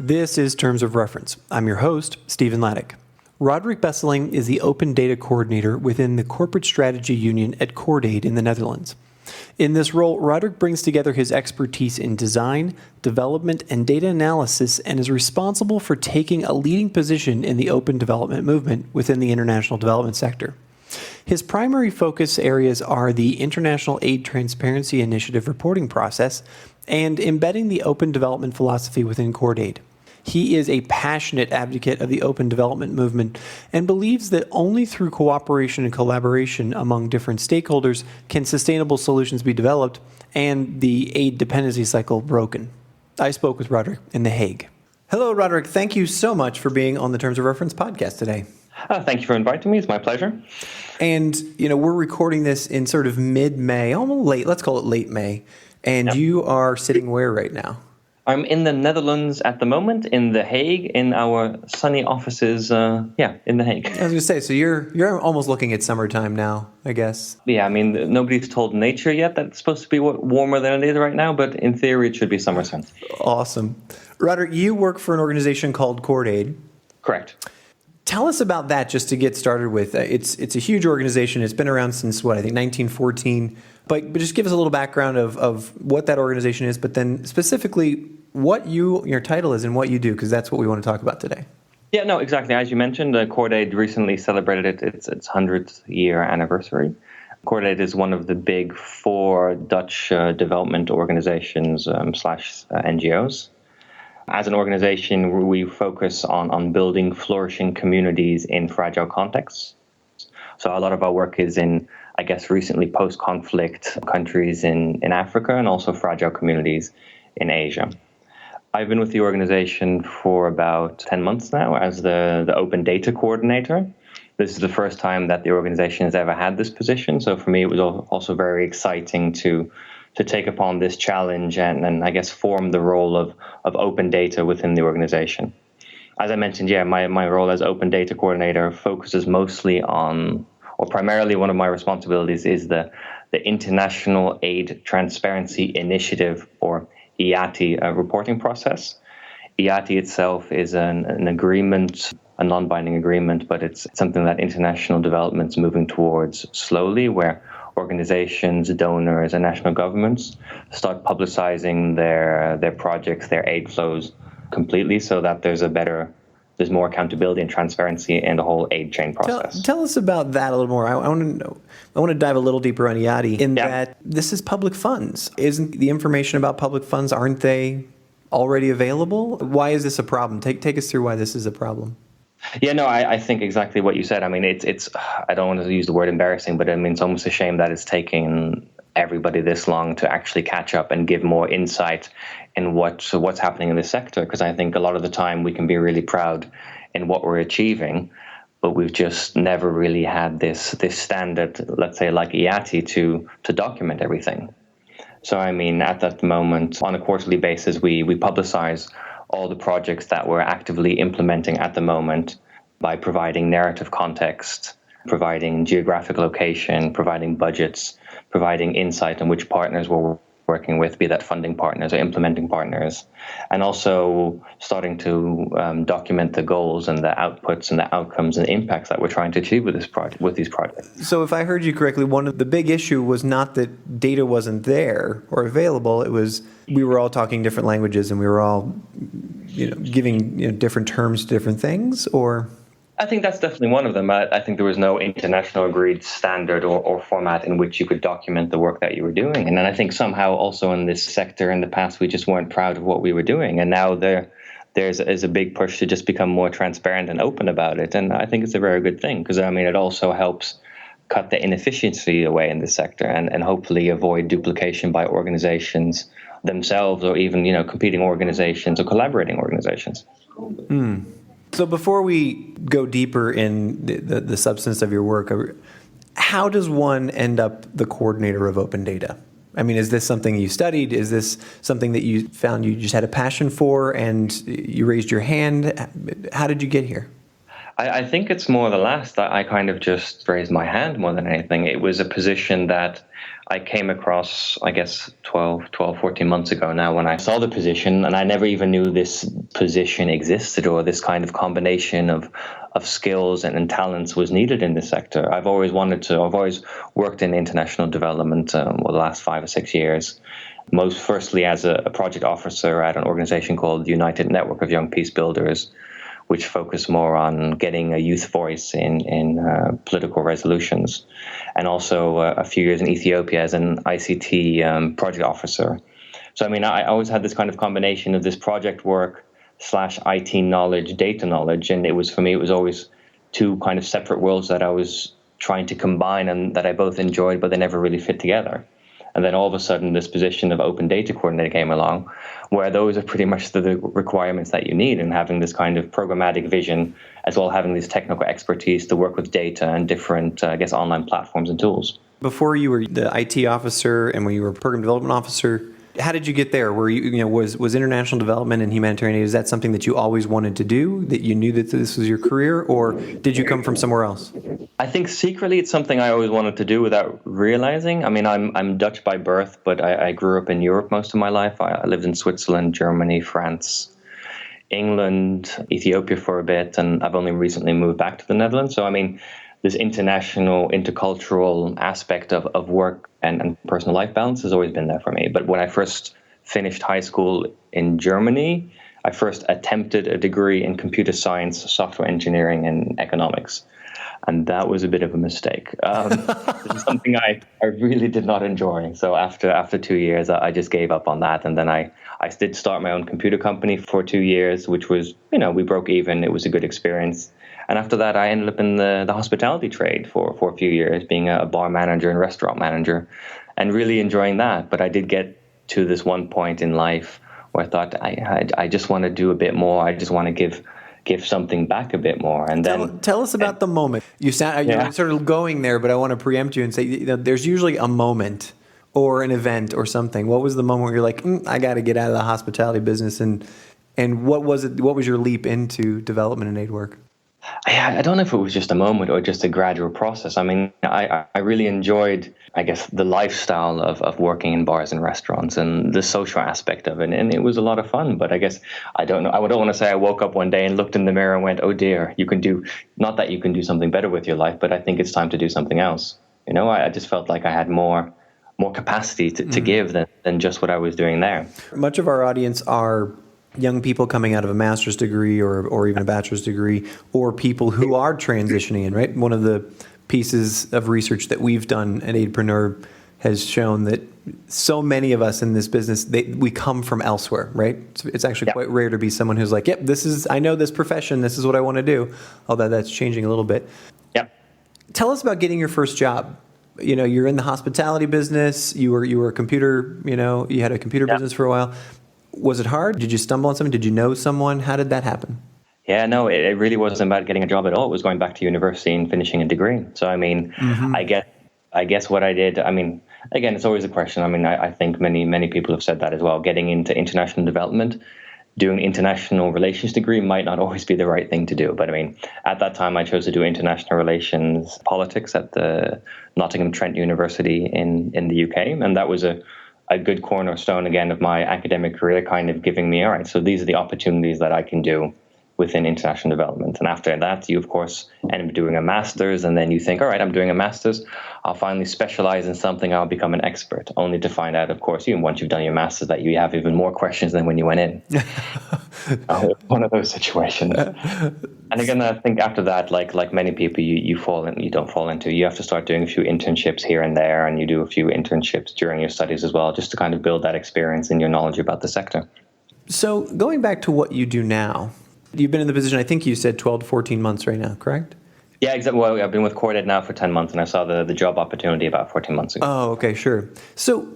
This is Terms of Reference. I'm your host, Stephen Laddick. Roderick Besseling is the Open Data Coordinator within the Corporate Strategy Union at Cordaid in the Netherlands. In this role, Roderick brings together his expertise in design, development, and data analysis and is responsible for taking a leading position in the open development movement within the international development sector. His primary focus areas are the International Aid Transparency Initiative reporting process and embedding the open development philosophy within Cordaid. He is a passionate advocate of the open development movement and believes that only through cooperation and collaboration among different stakeholders can sustainable solutions be developed and the aid dependency cycle broken. I spoke with Roderick in The Hague. Hello, Roderick. Thank you so much for being on the Terms of Reference podcast today. Thank you for inviting me. It's my pleasure. And, we're recording this in sort of mid-May, almost late, let's call it late May. And You are sitting where right now? I'm in the Netherlands at the moment, in The Hague, in our sunny offices, in The Hague. I was going to say, so you're almost looking at summertime now, I guess. Yeah, I mean, nobody's told nature yet that it's supposed to be warmer than it is right now, but in theory it should be summer soon. Awesome. Roderick, you work for an organization called Cordaid. Correct. Tell us about that just to get started with. It's a huge organization. It's been around since, 1914. But just give us a little background of what that organization is, but then specifically what your title is and what you do, because that's what we want to talk about today. Yeah, no, exactly. As you mentioned, Cordaid recently celebrated its 100th year anniversary. Cordaid is one of the big four Dutch development organizations / NGOs. As an organization, we focus on building flourishing communities in fragile contexts. So a lot of our work is in, recently post-conflict countries in Africa and also fragile communities in Asia. I've been with the organization for about 10 months now as the Open Data Coordinator. This is the first time that the organization has ever had this position. So for me, it was also very exciting to take upon this challenge and form the role of open data within the organization. As I mentioned, my role as Open Data Coordinator focuses mostly on, or primarily one of my responsibilities is the International Aid Transparency Initiative, or IATI, reporting process. IATI itself is an agreement, a non-binding agreement, but it's something that international development's moving towards slowly, where organizations, donors, and national governments start publicizing their projects, their aid flows completely, so that there's more accountability and transparency in the whole aid chain process. Tell us about that a little more. I want to dive a little deeper on IATI that this is public funds. Isn't the information about public funds, aren't they already available? Why is this a problem? Take us through why this is a problem. Yeah, no, I think exactly what you said. I mean, it's I don't want to use the word embarrassing, but I mean, it's almost a shame that it's taking everybody this long to actually catch up and give more insight in what's happening in this sector. Because I think a lot of the time we can be really proud in what we're achieving, but we've just never really had this standard, let's say like IATI, to document everything. So I mean, at that moment, on a quarterly basis, we publicize all the projects that we're actively implementing at the moment by providing narrative context, providing geographic location, providing budgets, providing insight on which partners we're working with, be that funding partners or implementing partners, and also starting to document the goals and the outputs and the outcomes and impacts that we're trying to achieve with these projects. So if I heard you correctly, one of the big issue was not that data wasn't there or available. It was we were all talking different languages and we were all giving different terms to different things, or? I think that's definitely one of them. I think there was no international agreed standard or format in which you could document the work that you were doing. And then I think somehow also in this sector in the past, we just weren't proud of what we were doing. And now there's a big push to just become more transparent and open about it. And I think it's a very good thing because, I mean, it also helps cut the inefficiency away in this sector and hopefully avoid duplication by organizations themselves or even, competing organizations or collaborating organizations. So before we go deeper in the substance of your work, how does one end up the coordinator of open data? I mean, is this something you studied? Is this something that you found you just had a passion for and you raised your hand? How did you get here? I think it's more the last. I kind of just raised my hand more than anything. It was a position that I came across, I guess, 14 months ago now when I saw the position, and I never even knew this position existed or this kind of combination of skills and talents was needed in this sector. I've always worked in international development the last 5 or 6 years. Most firstly as a project officer at an organization called the United Network of Young Peace Builders, which focus more on getting a youth voice in political resolutions, and also a few years in Ethiopia as an ICT project officer. So, I mean, I always had this kind of combination of this project work / IT knowledge, data knowledge, and it was always two kind of separate worlds that I was trying to combine and that I both enjoyed, but they never really fit together. And then all of a sudden, this position of open data coordinator came along, where those are pretty much the requirements that you need, and having this kind of programmatic vision, as well as having this technical expertise to work with data and different, online platforms and tools. Before you were the IT officer and when you were program development officer, how did you get there? Were you, was international development and humanitarian aid, is that something that you always wanted to do, that you knew that this was your career, or did you come from somewhere else? I think secretly it's something I always wanted to do without realizing. I mean, I'm Dutch by birth, but I grew up in Europe most of my life. I lived in Switzerland, Germany, France, England, Ethiopia for a bit, and I've only recently moved back to the Netherlands. So, I mean, this international, intercultural aspect of work and personal life balance has always been there for me. But when I first finished high school in Germany, I first attempted a degree in computer science, software engineering, and economics. And that was a bit of a mistake. This is something I really did not enjoy. So after 2 years, I just gave up on that. And then I did start my own computer company for 2 years, which was, we broke even. It was a good experience. And after that, I ended up in the hospitality trade for a few years, being a bar manager and restaurant manager, and really enjoying that. But I did get to this one point in life where I thought, I just want to do a bit more. I just want to give something back a bit more. And then tell us about the moment. You're sort of going there, but I want to preempt you and say, there's usually a moment or an event or something. What was the moment where you're like, I got to get out of the hospitality business, and what was it? What was your leap into development and aid work? I don't know if it was just a moment or just a gradual process. I mean, I really enjoyed, I guess, the lifestyle of working in bars and restaurants and the social aspect of it. And it was a lot of fun. But I guess, I don't know. I don't want to say I woke up one day and looked in the mirror and went, oh dear, not that you can do something better with your life, but I think it's time to do something else. I just felt like I had more capacity to give than just what I was doing there. Much of our audience are young people coming out of a master's degree or even a bachelor's degree, or people who are transitioning in, right? One of the pieces of research that we've done at Aidpreneur has shown that so many of us in this business, we come from elsewhere, right? It's actually quite rare to be someone who's like, yep, I know this profession, this is what I want to do, although that's changing a little bit. Yep. Tell us about getting your first job. You're in the hospitality business, you were a computer, you had a computer business for a while. Was it hard? Did you stumble on something? Did you know someone? How did that happen? Yeah, no, it really wasn't about getting a job at all. It was going back to university and finishing a degree. So, I mean, I guess what I did, I mean, again, it's always a question. I mean, I think many people have said that as well. Getting into international development, doing an international relations degree might not always be the right thing to do. But I mean, at that time, I chose to do international relations politics at the Nottingham Trent University in the UK. And that was a good cornerstone, again, of my academic career, kind of giving me, all right, so these are the opportunities that I can do within international development. And after that, you, of course, end up doing a master's, and then you think, all right, I'm doing a master's, I'll finally specialize in something, I'll become an expert, only to find out, of course, once you've done your master's, that you have even more questions than when you went in. One of those situations. And again, I think after that, like many people, you don't fall into, you have to start doing a few internships here and there, and you do a few internships during your studies as well, just to kind of build that experience and your knowledge about the sector. So going back to what you do now, you've been in the position, I think you said 12 to 14 months right now, correct? Yeah, exactly. Well, I've been with Cordaid now for 10 months, and I saw the job opportunity about 14 months ago. Oh, okay, sure. So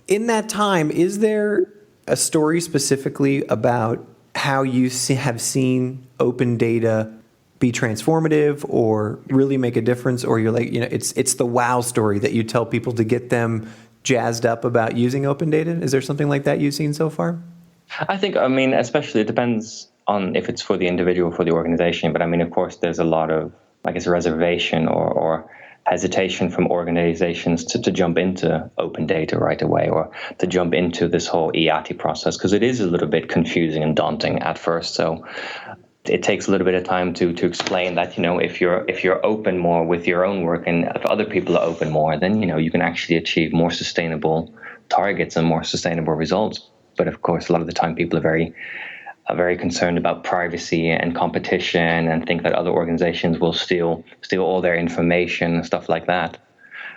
in that time, is there a story specifically about how you have seen open data be transformative or really make a difference? Or you're like, it's the wow story that you tell people to get them jazzed up about using open data? Is there something like that you've seen so far? I think, especially it depends on if it's for the individual, for the organization. But I mean, of course, there's a lot of, I guess, reservation or hesitation from organizations to jump into open data right away, or to jump into this whole IATI process, because it is a little bit confusing and daunting at first. So it takes a little bit of time to explain that, if you're open more with your own work, and if other people are open more, then you can actually achieve more sustainable targets and more sustainable results. But of course, a lot of the time people are very concerned about privacy and competition, and think that other organizations will steal all their information and stuff like that.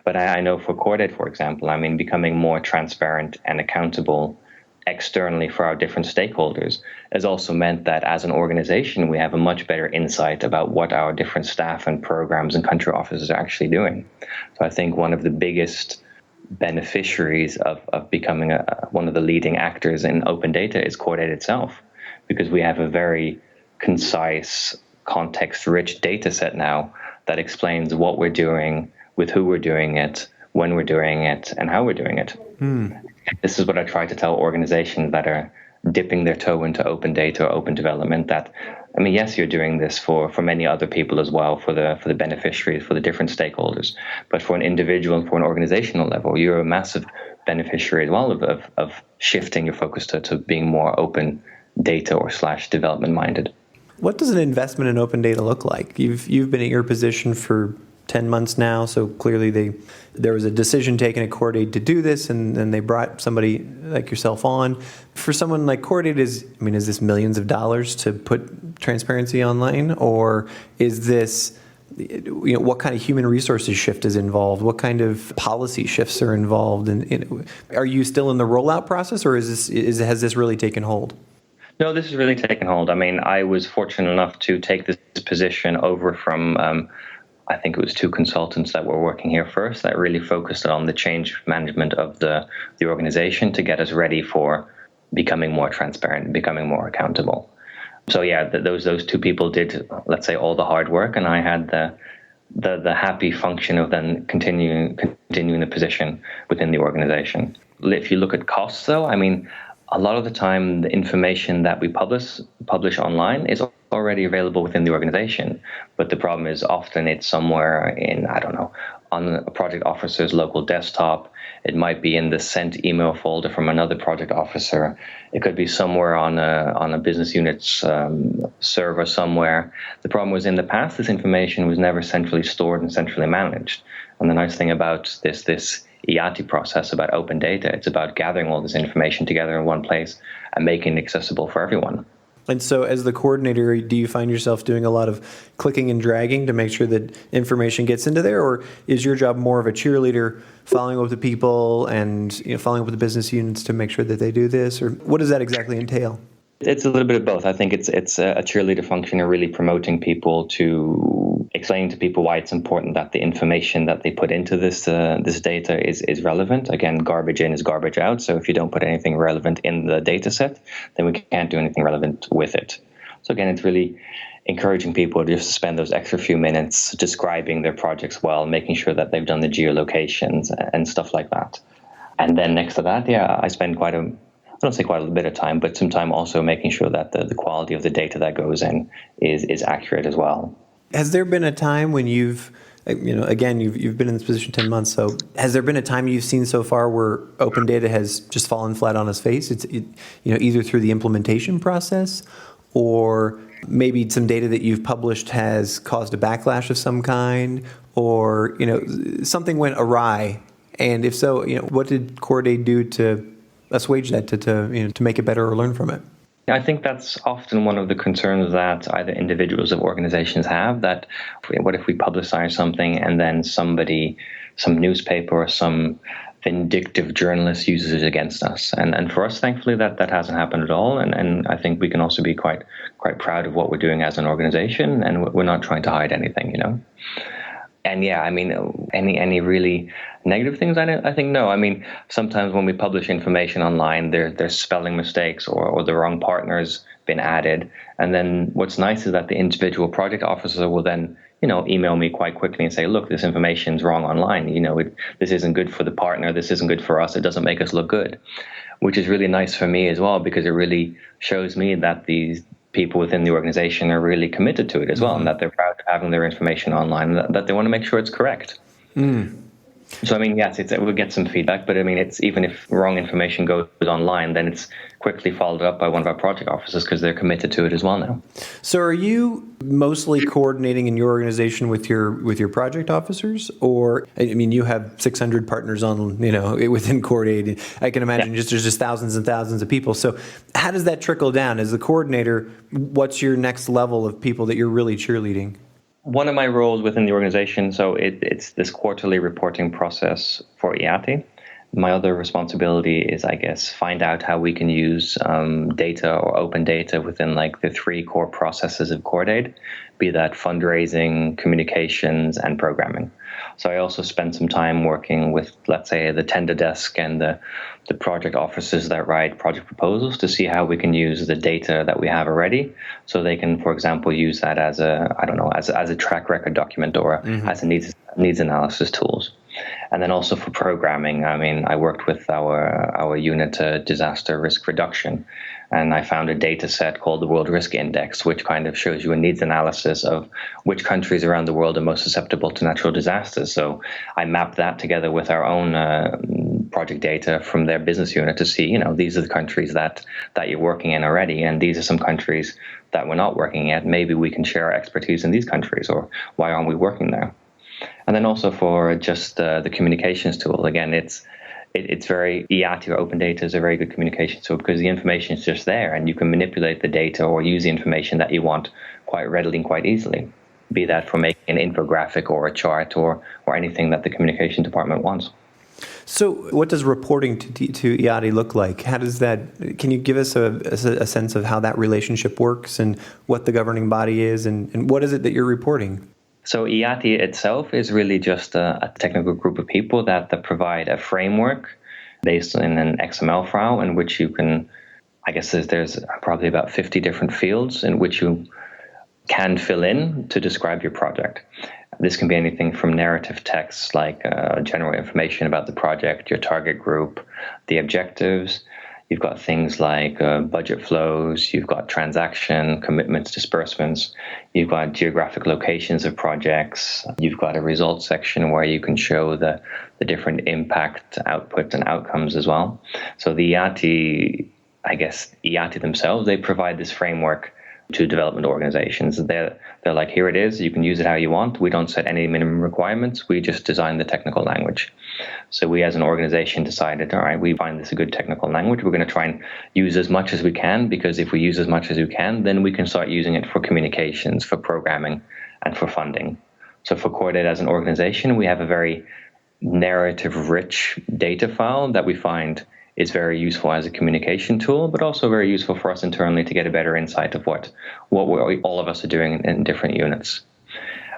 But I know for Cordaid, for example, I mean, becoming more transparent and accountable externally for our different stakeholders has also meant that as an organization, we have a much better insight about what our different staff and programs and country offices are actually doing. So I think one of the biggest beneficiaries of becoming one of the leading actors in open data is Cordaid itself, because we have a very concise, context-rich data set now that explains what we're doing, with who we're doing it, when we're doing it, and how we're doing it. This is what I try to tell organizations that are dipping their toe into open data or open development, that, I mean, yes, you're doing this for many other people as well, for the beneficiaries, for the different stakeholders. But for an individual and for an organizational level, you're a massive beneficiary as well of shifting your focus to being more open data or / development minded. What does an investment in open data look like? You've been at your position for 10 months now, so clearly there was a decision taken at Cordaid to do this, and then they brought somebody like yourself on. For someone like Cordaid, is this millions of dollars to put transparency online, or is this, what kind of human resources shift is involved? What kind of policy shifts are involved? And are you still in the rollout process, or has this really taken hold? No, this has really taken hold. I mean, I was fortunate enough to take this position over from I think it was 2 consultants that were working here first, that really focused on the change management of the organization to get us ready for becoming more transparent, becoming more accountable. So yeah, those 2 people did, let's say, all the hard work, and I had the happy function of then continuing the position within the organization. If you look at costs, though, I mean, a lot of the time, the information that we publish online is already available within the organization. But the problem is often it's somewhere in, I don't know, on a project officer's local desktop. It might be in the sent email folder from another project officer. It could be somewhere on a business unit's server somewhere. The problem was, in the past, this information was never centrally stored and centrally managed. And the nice thing about this IATI process, about open data, it's about gathering all this information together in one place and making it accessible for everyone. And so as the coordinator, do you find yourself doing a lot of clicking and dragging to make sure that information gets into there? Or is your job more of a cheerleader, following up with the people and following up with the business units to make sure that they do this? Or what does that exactly entail? It's a little bit of both. I think it's a cheerleader function, and really promoting people, to explain to people why it's important that the information that they put into this data is relevant. Again, garbage in is garbage out. So if you don't put anything relevant in the data set, then we can't do anything relevant with it. So again, it's really encouraging people to just spend those extra few minutes describing their projects well, making sure that they've done the geolocations and stuff like that. And then next to that, I spend quite a bit of time, but some time also making sure that the quality of the data that goes in is accurate as well. Has there been a time when you've been in this position 10 months, so has there been a time you've seen so far where open data has just fallen flat on its face? It's either through the implementation process, or maybe some data that you've published has caused a backlash of some kind, or something went awry, and if so, what did Cordaid do to assuage that, to make it better or learn from it? I think that's often one of the concerns that either individuals or organizations have, that what if we publicize something and then somebody, some newspaper or some vindictive journalist uses it against us? And for us, thankfully, that hasn't happened at all. And I think we can also be quite proud of what we're doing as an organization, and we're not trying to hide anything, And yeah, I mean, any really negative things? I think no. I mean, sometimes when we publish information online, there's spelling mistakes or the wrong partner's been added. And then what's nice is that the individual project officer will then, email me quite quickly and say, look, this information's wrong online. This isn't good for the partner. This isn't good for us. It doesn't make us look good, which is really nice for me as well, because it really shows me that people within the organization are really committed to it as well, and that they're proud of having their information online, and that they want to make sure it's correct. So, I mean, yes, we'll get some feedback, but I mean, it's even if wrong information goes online, then it's quickly followed up by one of our project officers because they're committed to it as well now. So are you mostly coordinating in your organization with your project officers? Or, I mean, you have 600 partners on, within Cordaid. I can imagine there's just thousands and thousands of people. So how does that trickle down? As the coordinator, what's your next level of people that you're really cheerleading? One of my roles within the organization, so it's this quarterly reporting process for IATI. My other responsibility is, I guess, find out how we can use data or open data within like the 3 core processes of Cordaid, be that fundraising, communications, and programming. So I also spend some time working with, let's say, the tender desk and the project officers that write project proposals to see how we can use the data that we have already, so they can, for example, use that as a track record document or as a needs analysis tools. And then also for programming, I mean, I worked with our unit disaster risk reduction, and I found a data set called the World Risk Index, which kind of shows you a needs analysis of which countries around the world are most susceptible to natural disasters. So I mapped that together with our own project data from their business unit to see, these are the countries that you're working in already, and these are some countries that we're not working at. Maybe we can share our expertise in these countries, or why aren't we working there? And then also for just the communications tool, again, it's very, IATI or open data is a very good communication tool because the information is just there and you can manipulate the data or use the information that you want quite readily and quite easily, be that for making an infographic or a chart or anything that the communication department wants. So what does reporting to IATI look like? How does that, can you give us a sense of how that relationship works and what the governing body is and what is it that you're reporting? So IATI itself is really just a technical group of people that provide a framework based in an XML file in which you can, I guess there's probably about 50 different fields in which you can fill in to describe your project. This can be anything from narrative text like general information about the project, your target group, the objectives. You've got things like budget flows, you've got transaction, commitments, disbursements, you've got geographic locations of projects, you've got a results section where you can show the different impact, outputs, and outcomes as well. So the IATI themselves, they provide this framework to development organizations. They're like, here it is, you can use it how you want. We don't set any minimum requirements, we just design the technical language. So we as an organization decided, all right, we find this a good technical language. We're going to try and use as much as we can, because if we use as much as we can, then we can start using it for communications, for programming, and for funding. So for Cordaid as an organization, we have a very narrative-rich data file that we find is very useful as a communication tool, but also very useful for us internally to get a better insight of what all of us are doing in different units.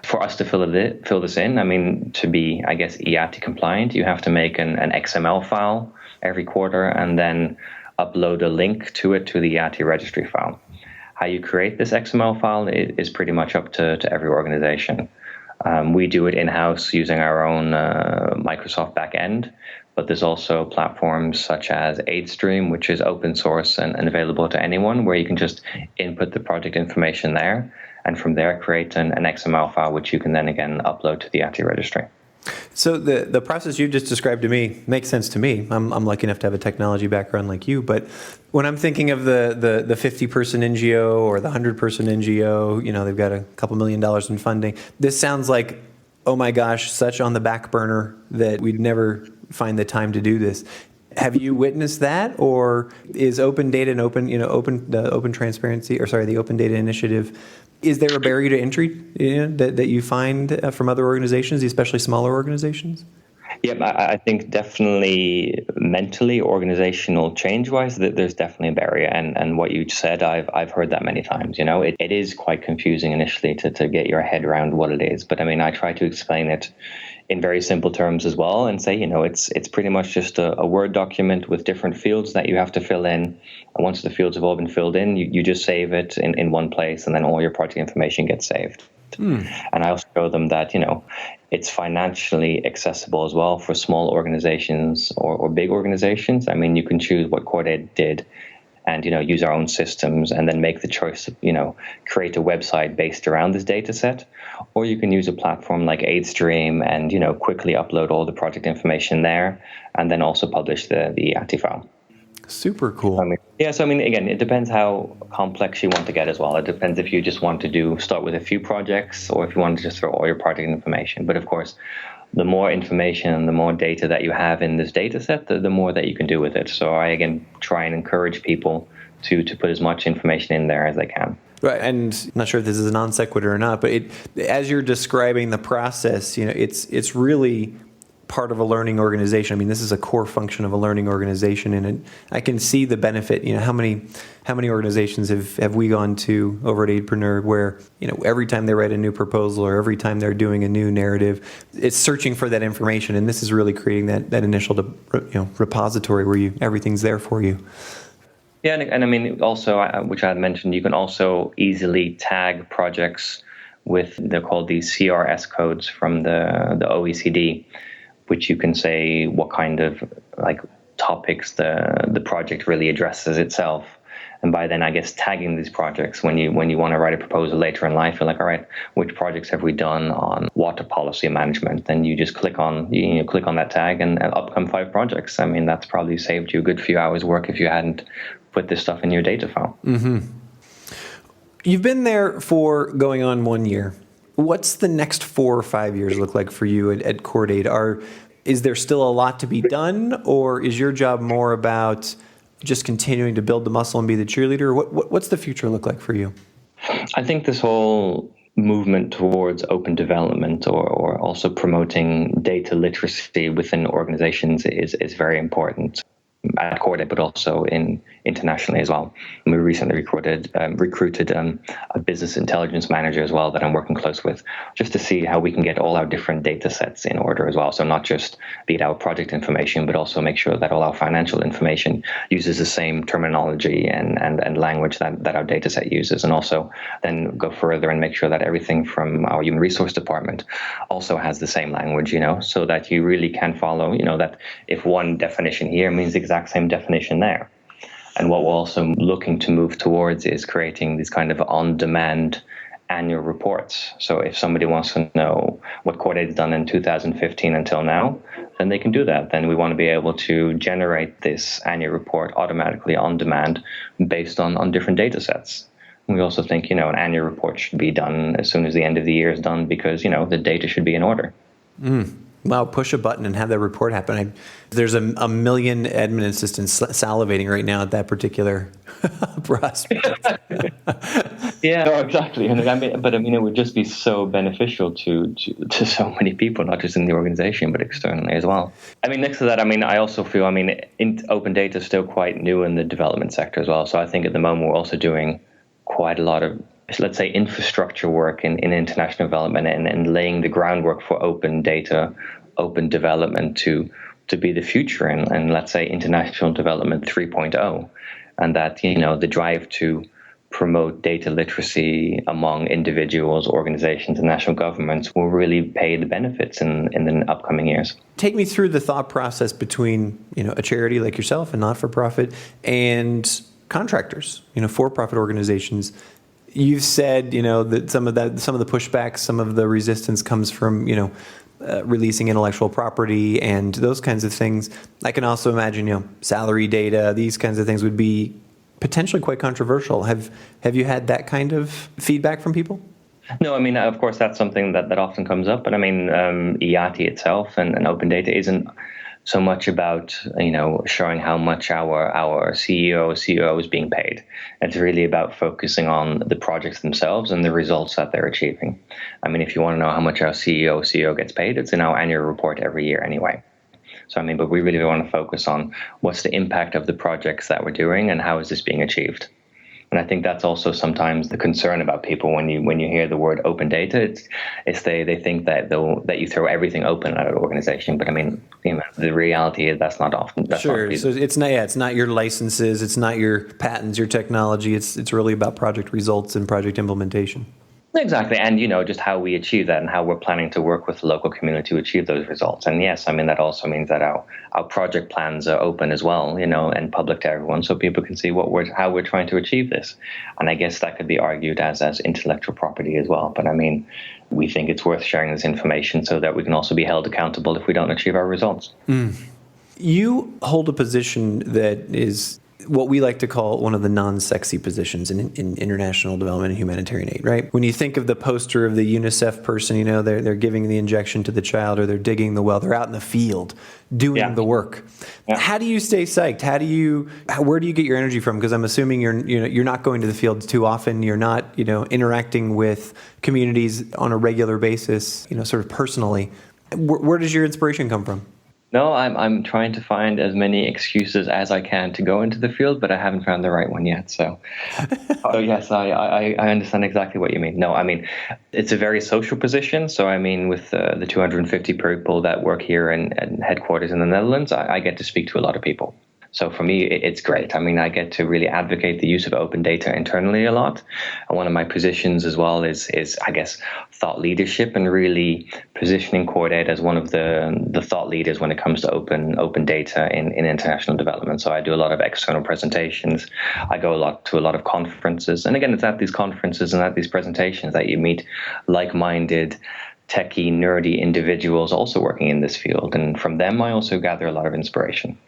For us to fill this in, I mean, to be, I guess, IATI compliant, you have to make an XML file every quarter and then upload a link to it to the IATI registry file. How you create this XML file is pretty much up to every organization. We do it in-house using our own Microsoft backend, but there's also platforms such as AidStream, which is open source and available to anyone, where you can just input the project information there, and from there create an XML file, which you can then again upload to the IATI registry. So the process you've just described to me makes sense to me. I'm lucky enough to have a technology background like you, but when I'm thinking of the 50-person NGO or the 100-person NGO, they've got a couple $1 million in funding. This sounds like, oh my gosh, such on the back burner that we'd never find the time to do this. Have you witnessed that, or is open data and the Open Data Initiative, is there a barrier to entry that you find from other organizations, especially smaller organizations? Yeah, I think definitely mentally, organizational change-wise, there's definitely a barrier. And what you said, I've heard that many times. It is quite confusing initially to get your head around what it is. But I mean, I try to explain it in very simple terms as well, and say, it's pretty much just a Word document with different fields that you have to fill in. And once the fields have all been filled in, you just save it in one place, and then all your project information gets saved. And I also show them that, it's financially accessible as well for small organizations or big organizations. I mean, you can choose what Cordaid did. and use our own systems and then make the choice to create a website based around this data set, or you can use a platform like AidStream and quickly upload all the project information there and then also publish the IATI file. Super cool. So again, it depends how complex you want to get as well. It depends if you just want to start with a few projects or if you want to just throw all your project information. But of course, the more information and the more data that you have in this data set, the more that you can do with it. So I, again, try and encourage people to put as much information in there as they can. Right, and I'm not sure if this is a non sequitur or not, but as you're describing the process, it's really part of a learning organization. I mean, this is a core function of a learning organization, and I can see the benefit. How many organizations have we gone to over at Aidpreneur where every time they write a new proposal or every time they're doing a new narrative, it's searching for that information, and this is really creating that initial repository where everything's there for you. Yeah, and also, which I had mentioned, you can also easily tag projects with, they're called these CRS codes from the OECD, which you can say what kind of topics the project really addresses itself. And by then, I guess, tagging these projects, when you want to write a proposal later in life, you're like, all right, which projects have we done on water policy management? Then you just click on that tag and up come 5 projects. That's probably saved you a good few hours work if you hadn't put this stuff in your data file. Mm-hmm. You've been there for going on 1 year. What's the next 4 or 5 years look like for you at Cordaid? Is there still a lot to be done, or is your job more about just continuing to build the muscle and be the cheerleader? What's the future look like for you? I think this whole movement towards open development or also promoting data literacy within organizations is very important at Cordaid, but also internationally as well. And we recently recruited a business intelligence manager as well that I'm working close with, just to see how we can get all our different data sets in order as well. So not just be it our project information, but also make sure that all our financial information uses the same terminology and language that our data set uses. And also then go further and make sure that everything from our human resource department also has the same language, so that you really can follow, that if one definition here means the exact same definition there. And what we're also looking to move towards is creating these kind of on-demand annual reports. So if somebody wants to know what Cordaid's done in 2015 until now, then they can do that. Then we want to be able to generate this annual report automatically on demand based on different data sets. We also think, an annual report should be done as soon as the end of the year is done because, the data should be in order. Wow, push a button and have that report happen. There's a million admin assistants salivating right now at that particular prospect. Yeah, no, exactly. And it would just be so beneficial to so many people, not just in the organization, but externally as well. Next to that, I also feel, open data is still quite new in the development sector as well. So I think at the moment we're also doing quite a lot of, let's say, infrastructure work in international development and laying the groundwork for open data, open development to be the future and let's say international development 3.0, and that the drive to promote data literacy among individuals, organizations, and national governments will really pay the benefits in the upcoming years. Take me through the thought process between a charity like yourself, a not-for-profit, and contractors, for-profit organizations. You've said, that some of the pushback, some of the resistance comes from, releasing intellectual property and those kinds of things. I can also imagine, salary data, these kinds of things would be potentially quite controversial. Have you had that kind of feedback from people? No, of course, that's something that often comes up. But IATI itself and open data isn't so much about, showing how much our CEO is being paid. It's really about focusing on the projects themselves and the results that they're achieving. If you want to know how much our CEO gets paid, it's in our annual report every year anyway. So, but we really want to focus on what's the impact of the projects that we're doing and how is this being achieved. And I think that's also sometimes the concern about people when you hear the word open data. It's they think that you throw everything open at an organization. But the reality is that's not often. That's sure. Not so it's not your licenses, it's not your patents, your technology. It's really about project results and project implementation. Exactly. And, just how we achieve that and how we're planning to work with the local community to achieve those results. And yes, that also means that our project plans are open as well, and public to everyone so people can see how we're trying to achieve this. And I guess that could be argued as intellectual property as well. But we think it's worth sharing this information so that we can also be held accountable if we don't achieve our results. You hold a position that is what we like to call one of the non-sexy positions in international development and humanitarian aid, right? When you think of the poster of the UNICEF person, they're giving the injection to the child or they're digging the well, they're out in the field doing the work. Yeah. How do you stay psyched? Where do you get your energy from? Because I'm assuming you're not going to the field too often. You're not, interacting with communities on a regular basis, sort of personally. Where does your inspiration come from? No, I'm trying to find as many excuses as I can to go into the field, but I haven't found the right one yet. So yes, I understand exactly what you mean. No, it's a very social position. So with the 250 people that work here in headquarters in the Netherlands, I get to speak to a lot of people. So for me, it's great. I get to really advocate the use of open data internally a lot. And one of my positions as well is I guess, thought leadership and really positioning Cordaid as one of the thought leaders when it comes to open data in international development. So I do a lot of external presentations. I go to a lot of conferences. And again, it's at these conferences and at these presentations that you meet like-minded, techie, nerdy individuals also working in this field. And from them, I also gather a lot of inspiration.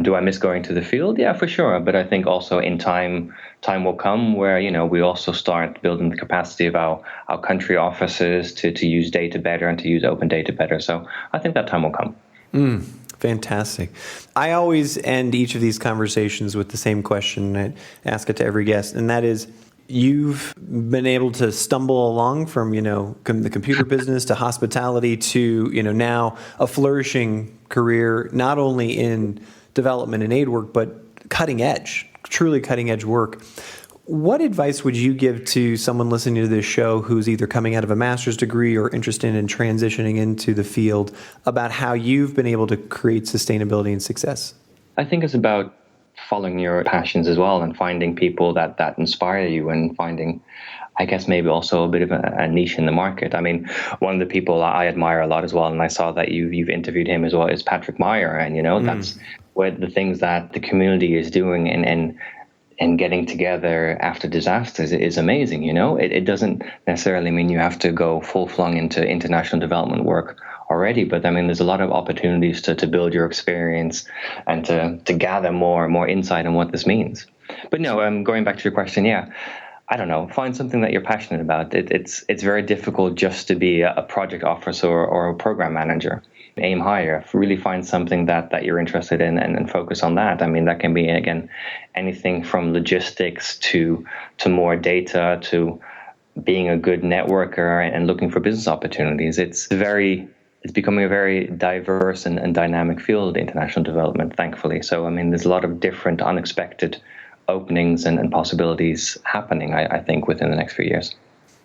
Do I miss going to the field? Yeah, for sure. But I think also in time will come where, we also start building the capacity of our country offices to use data better and to use open data better. So I think that time will come. Fantastic. I always end each of these conversations with the same question. I ask it to every guest, and that is, you've been able to stumble along from, the computer business to hospitality to, now a flourishing career, not only in development and aid work, but truly cutting edge work. What advice would you give to someone listening to this show who's either coming out of a master's degree or interested in transitioning into the field about how you've been able to create sustainability and success? I think it's about following your passions as well and finding people that inspire you and finding, I guess, maybe also a bit of a niche in the market. One of the people I admire a lot as well, and I saw that you've interviewed him as well, is Patrick Meyer. And, that's where the things that the community is doing and getting together after disasters is amazing. It doesn't necessarily mean you have to go full-flung into international development work already, but there's a lot of opportunities to build your experience and to gather more insight on what this means. But no, going back to your question, I don't know, find something that you're passionate about. It's very difficult just to be a project officer or a program manager. Aim higher, really find something that you're interested in and focus on that. That can be, again, anything from logistics to more data to being a good networker and looking for business opportunities. It's becoming a very diverse and dynamic field, international development, thankfully. So, there's a lot of different unexpected openings and possibilities happening, I think, within the next few years.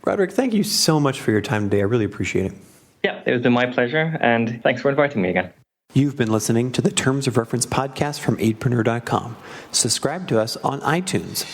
Roderick, thank you so much for your time today. I really appreciate it. Yeah, it's been my pleasure, and thanks for inviting me again. You've been listening to the Terms of Reference podcast from aidpreneur.com. Subscribe to us on iTunes.